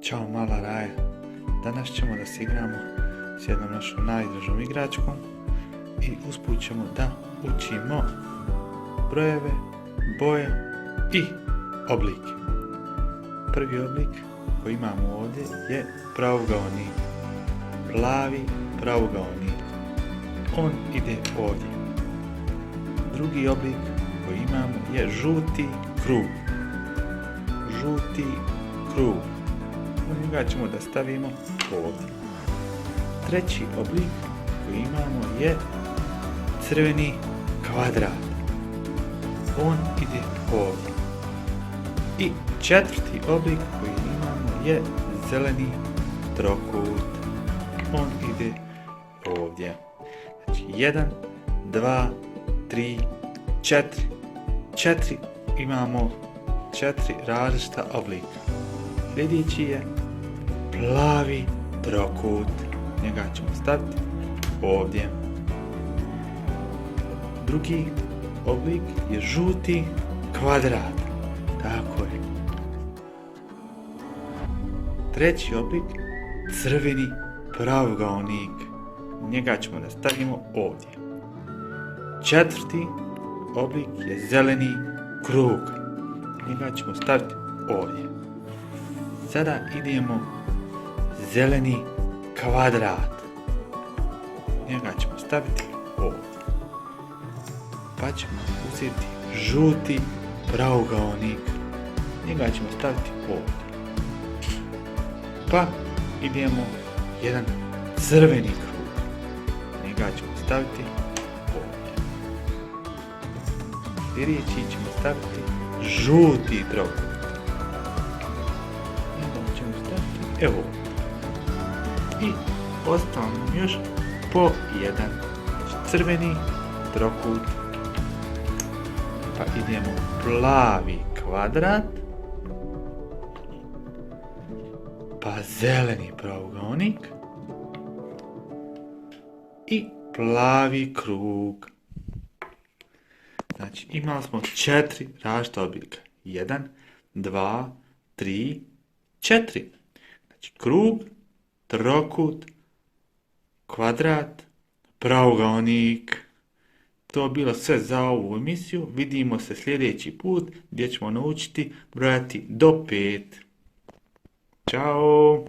Ćao mala Raja, danas ćemo da se igramo s jednom našom najdražom igračkom i usput ćemo da učimo brojeve, boje i oblike. Prvi oblik koji imamo ovdje je pravogaonik, plavi pravogaonik, on ide ovdje. Drugi oblik koji imamo je žuti krug, žuti krug. Njega ćemo da stavimo ovdje. Treći oblik koji imamo je crveni kvadrat. On ide ovdje. I četvrti oblik koji imamo je zeleni trokut. On ide ovdje. Znači 1, 2, 3, 4. Imamo 4 različita oblika. Sljedeći je plavi trokut, njega ćemo staviti ovdje. Drugi oblik je žuti kvadrat, tako je. Treći oblik crveni pravogaonik, njega ćemo da stavimo ovdje. Četvrti oblik je zeleni krug, njega ćemo staviti ovdje. Sada idemo zeleni kvadrat, njega ćemo staviti ovdje. Pa ćemo uzeti žuti pravogaonik, njega ćemo staviti ovdje. Pa idemo jedan crveni krug, njega ćemo staviti ovdje. Sljedeći ćemo staviti žuti trokut, ćemo staviti evo. I ostalo nam još po jedan. Znači crveni trokut. Pa idemo plavi kvadrat. Pa zeleni pravogaonik. I plavi krug. Znači imali smo 4 različita oblika. 1, 2, 3, 4. Znači krug, trokut, kvadrat, pravogaonik. To je bilo sve za ovu emisiju. Vidimo se sljedeći put gdje ćemo naučiti brojati do 5. Ćao!